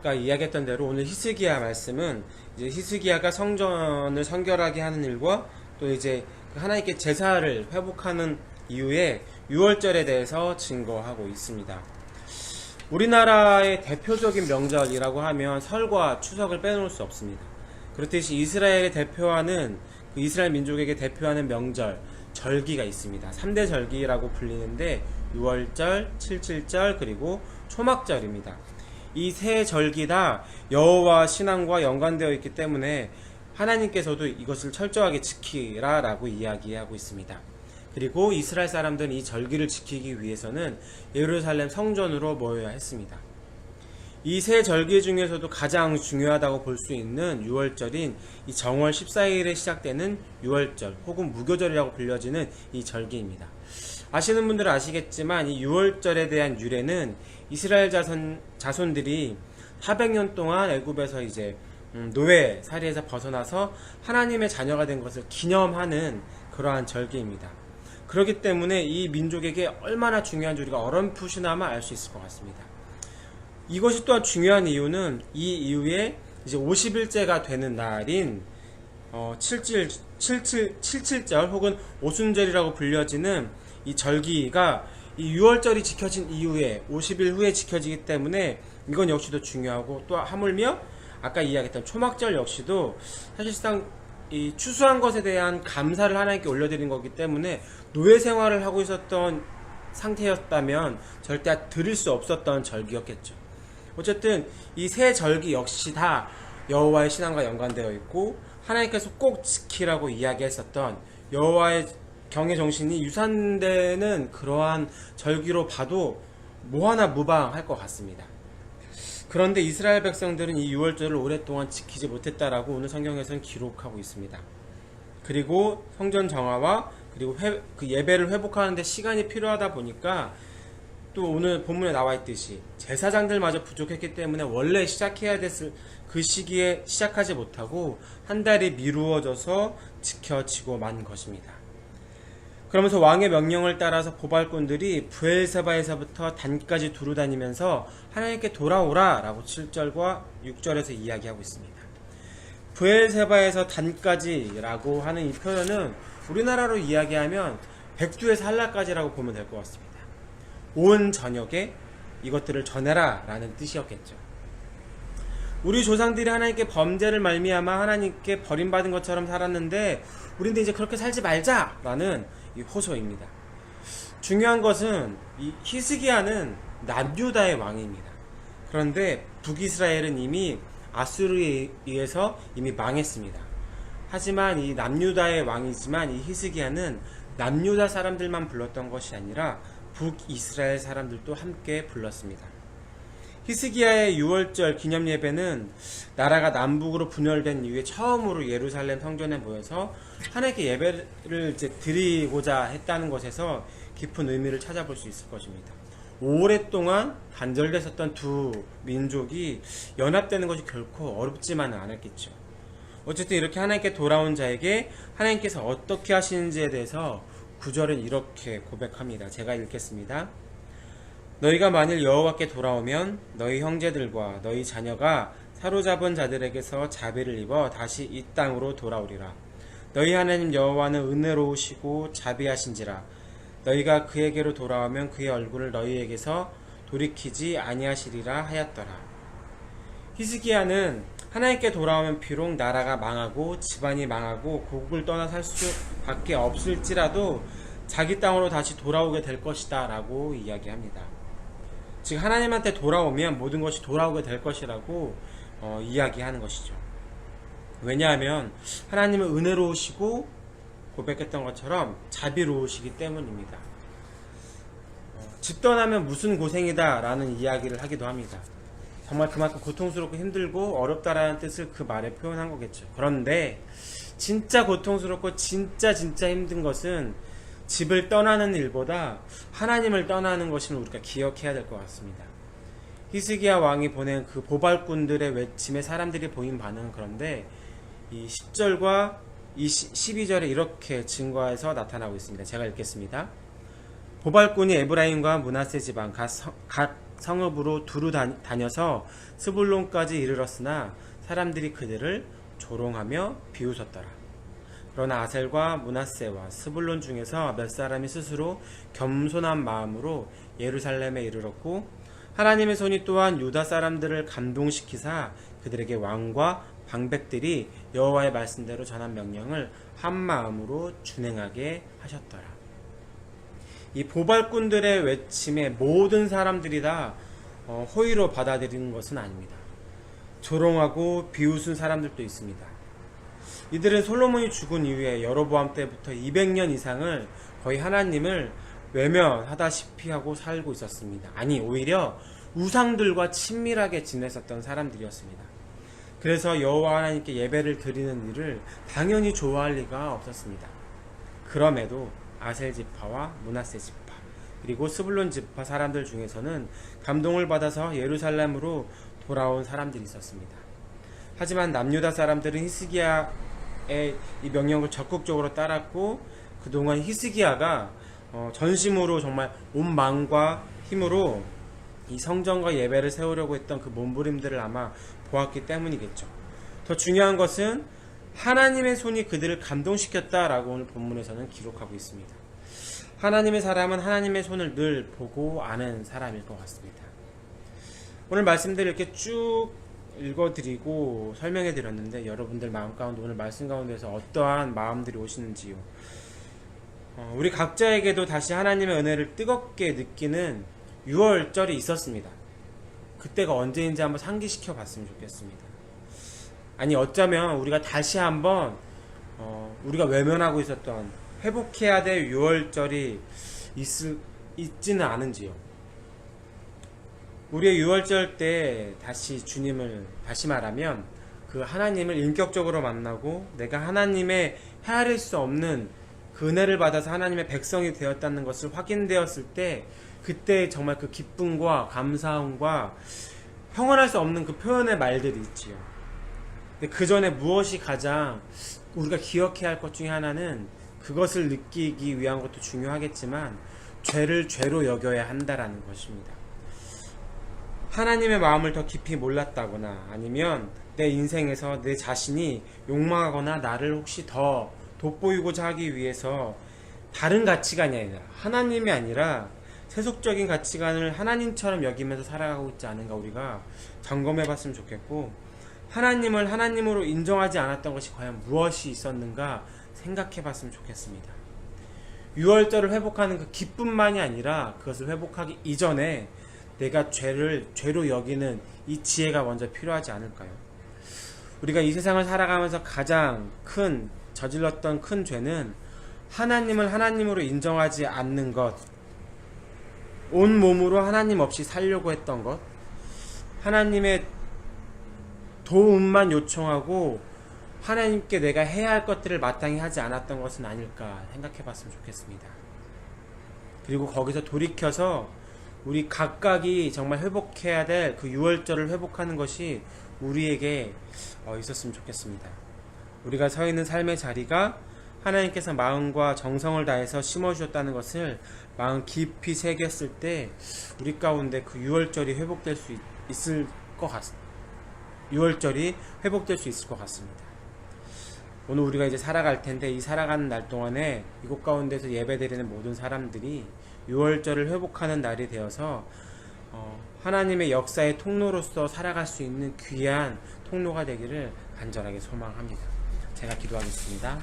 아까 이야기했던 대로 오늘 히스기야 말씀은 이제 히스기야가 성전을 성결하게 하는 일과 또 이제 하나님께 제사를 회복하는 이후에 유월절에 대해서 증거하고 있습니다. 우리나라의 대표적인 명절이라고 하면 설과 추석을 빼놓을 수 없습니다. 그렇듯이 이스라엘의 대표하는 그 이스라엘 민족에게 대표하는 명절, 절기가 있습니다. 3대 절기라고 불리는데 유월절, 칠칠절, 그리고 초막절입니다. 이 세 절기 다 여호와 신앙과 연관되어 있기 때문에 하나님께서도 이것을 철저하게 지키라 라고 이야기하고 있습니다. 그리고 이스라엘 사람들은 이 절기를 지키기 위해서는 예루살렘 성전으로 모여야 했습니다. 이 세 절기 중에서도 가장 중요하다고 볼 수 있는 유월절인 이 정월 14일에 시작되는 유월절 혹은 무교절이라고 불려지는 이 절기입니다. 아시는 분들은 아시겠지만 이 유월절에 대한 유래는 이스라엘 자손들이 400년 동안 애굽에서 이제 노예 사리에서 벗어나서 하나님의 자녀가 된 것을 기념하는 그러한 절기입니다. 그렇기 때문에 이 민족에게 얼마나 중요한지 우리가 어렴풋이나마 알 수 있을 것 같습니다. 이것이 또한 중요한 이유는 이 이후에 이제 50일째가 되는 날인 칠칠절 혹은 오순절이라고 불려지는 이 절기가 이 6월절이 지켜진 이후에 50일 후에 지켜지기 때문에 이건 역시도 중요하고, 또 하물며 아까 이야기했던 초막절 역시도 사실상 이 추수한 것에 대한 감사를 하나님께 올려드린 거기 때문에 노예 생활을 하고 있었던 상태였다면 절대 드릴 수 없었던 절기였겠죠. 어쨌든 이 세 절기 역시 다 여호와의 신앙과 연관되어 있고 하나님께서 꼭 지키라고 이야기했었던 여호와의 경외 정신이 유산되는 그러한 절기로 봐도 뭐 하나 무방할 것 같습니다. 그런데 이스라엘 백성들은 이 유월절을 오랫동안 지키지 못했다라고 오늘 성경에서는 기록하고 있습니다. 그리고 성전 정화와 그리고 그 예배를 회복하는 데 시간이 필요하다 보니까 또 오늘 본문에 나와 있듯이 제사장들마저 부족했기 때문에 원래 시작해야 됐을 그 시기에 시작하지 못하고 한 달이 미루어져서 지켜지고 만 것입니다. 그러면서 왕의 명령을 따라서 보발꾼들이 브엘세바에서부터 단까지 두루다니면서 하나님께 돌아오라 라고 7절과 6절에서 이야기하고 있습니다. 브엘세바에서 단까지 라고 하는 이 표현은 우리나라로 이야기하면 백두에서 한라까지라고 보면 될 것 같습니다. 온 저녁에 이것들을 전해라 라는 뜻이었겠죠. 우리 조상들이 하나님께 범죄를 말미암아 하나님께 버림받은 것처럼 살았는데 우리는 이제 그렇게 살지 말자 라는 이 호소입니다. 중요한 것은 이 히스기야는 남유다의 왕입니다. 그런데 북이스라엘은 이미 아수르에 의해서 이미 망했습니다. 하지만 이 남유다의 왕이지만 이 히스기야는 남유다 사람들만 불렀던 것이 아니라 북이스라엘 사람들도 함께 불렀습니다. 히스기야의 유월절 기념 예배는 나라가 남북으로 분열된 이후에 처음으로 예루살렘 성전에 모여서 하나님께 예배를 이제 드리고자 했다는 것에서 깊은 의미를 찾아볼 수 있을 것입니다. 오랫동안 단절됐었던 두 민족이 연합되는 것이 결코 어렵지만은 않았겠죠. 어쨌든 이렇게 하나님께 돌아온 자에게 하나님께서 어떻게 하시는지에 대해서 9절은 이렇게 고백합니다. 제가 읽겠습니다. 너희가 만일 여호와께 돌아오면 너희 형제들과 너희 자녀가 사로잡은 자들에게서 자비를 입어 다시 이 땅으로 돌아오리라. 너희 하나님 여호와는 은혜로우시고 자비하신지라. 너희가 그에게로 돌아오면 그의 얼굴을 너희에게서 돌이키지 아니하시리라 하였더라. 히스기야는 하나님께 돌아오면 비록 나라가 망하고 집안이 망하고 고국을 떠나 살 수밖에 없을지라도 자기 땅으로 다시 돌아오게 될 것이다 라고 이야기합니다. 즉 하나님한테 돌아오면 모든 것이 돌아오게 될 것이라고 이야기하는 것이죠. 왜냐하면 하나님은 은혜로우시고 고백했던 것처럼 자비로우시기 때문입니다. 집 떠나면 무슨 고생이다 라는 이야기를 하기도 합니다. 정말 그만큼 고통스럽고 힘들고 어렵다라는 뜻을 그 말에 표현한 거겠죠. 그런데 진짜 고통스럽고 진짜 힘든 것은 집을 떠나는 일보다 하나님을 떠나는 것임을 우리가 기억해야 될 것 같습니다. 히스기야 왕이 보낸 그 보발꾼들의 외침에 사람들이 보인 반응은 그런데 이 10절과 이 12절에 이렇게 증거해서 나타나고 있습니다. 제가 읽겠습니다. 보발꾼이 에브라임과 므낫세 지방 각 성읍으로 두루 다녀서 스불론까지 이르렀으나 사람들이 그들을 조롱하며 비웃었더라. 그러나 아셀과 므낫세와 스불론 중에서 몇 사람이 스스로 겸손한 마음으로 예루살렘에 이르렀고 하나님의 손이 또한 유다 사람들을 감동시키사 그들에게 왕과 방백들이 여호와의 말씀대로 전한 명령을 한 마음으로 준행하게 하셨더라. 이 보발꾼들의 외침에 모든 사람들이 다 호의로 받아들이는 것은 아닙니다. 조롱하고 비웃은 사람들도 있습니다. 이들은 솔로몬이 죽은 이후에 여로보암 때부터 200년 이상을 거의 하나님을 외면하다시피 하고 살고 있었습니다. 아니, 오히려 우상들과 친밀하게 지냈었던 사람들이었습니다. 그래서 여호와 하나님께 예배를 드리는 일을 당연히 좋아할 리가 없었습니다. 그럼에도 아셀 지파와 므낫세 지파 그리고 스불론 지파 사람들 중에서는 감동을 받아서 예루살렘으로 돌아온 사람들이 있었습니다. 하지만 남유다 사람들은 히스기야의 이 명령을 적극적으로 따랐고 그동안 히스기야가 전심으로 정말 온 마음과 힘으로 이 성전과 예배를 세우려고 했던 그 몸부림들을 아마 보았기 때문이겠죠. 더 중요한 것은 하나님의 손이 그들을 감동시켰다라고 오늘 본문에서는 기록하고 있습니다. 하나님의 사람은 하나님의 손을 늘 보고 아는 사람일 것 같습니다. 오늘 말씀들을 이렇게 쭉 읽어드리고 설명해드렸는데 여러분들 마음 가운데 오늘 말씀 가운데서 어떠한 마음들이 오시는지요. 우리 각자에게도 다시 하나님의 은혜를 뜨겁게 느끼는 6월절이 있었습니다. 그때가 언제인지 한번 상기시켜 봤으면 좋겠습니다. 아니 어쩌면 우리가 다시 한번 우리가 외면하고 있었던 회복해야 될 6월절이 있지는 않은지요. 우리의 6월절 때 다시 주님을 다시 말하면 그 하나님을 인격적으로 만나고 내가 하나님의 헤아릴 수 없는 그 은혜를 받아서 하나님의 백성이 되었다는 것을 확인되었을 때 그때 정말 그 기쁨과 감사함과 형언할 수 없는 그 표현의 말들이 있지요. 근데 그 전에 무엇이 가장 우리가 기억해야 할 것 중에 하나는 그것을 느끼기 위한 것도 중요하겠지만 죄를 죄로 여겨야 한다라는 것입니다. 하나님의 마음을 더 깊이 몰랐다거나 아니면 내 인생에서 내 자신이 욕망하거나 나를 혹시 더 돋보이고자 하기 위해서 다른 가치관이 아니라 하나님이 아니라 세속적인 가치관을 하나님처럼 여기면서 살아가고 있지 않은가 우리가 점검해 봤으면 좋겠고 하나님을 하나님으로 인정하지 않았던 것이 과연 무엇이 있었는가 생각해 봤으면 좋겠습니다. 6월절을 회복하는 그 기쁨만이 아니라 그것을 회복하기 이전에 내가 죄를 죄로 여기는 이 지혜가 먼저 필요하지 않을까요? 우리가 이 세상을 살아가면서 가장 큰 저질렀던 큰 죄는 하나님을 하나님으로 인정하지 않는 것, 온 몸으로 하나님 없이 살려고 했던 것, 하나님의 도움만 요청하고 하나님께 내가 해야 할 것들을 마땅히 하지 않았던 것은 아닐까 생각해 봤으면 좋겠습니다. 그리고 거기서 돌이켜서 우리 각각이 정말 회복해야 될 그 6월절을 회복하는 것이 우리에게 있었으면 좋겠습니다. 우리가 서 있는 삶의 자리가 하나님께서 마음과 정성을 다해서 심어주셨다는 것을 마음 깊이 새겼을 때 우리 가운데 그 6월절이 회복될 수 있을 것 같습니다. 6월절이 회복될 수 있을 것 같습니다. 오늘 우리가 이제 살아갈 텐데 이 살아가는 날 동안에 이곳 가운데서 예배드리는 모든 사람들이 6월절을 회복하는 날이 되어서 하나님의 역사의 통로로서 살아갈 수 있는 귀한 통로가 되기를 간절하게 소망합니다. 제가 기도하겠습니다.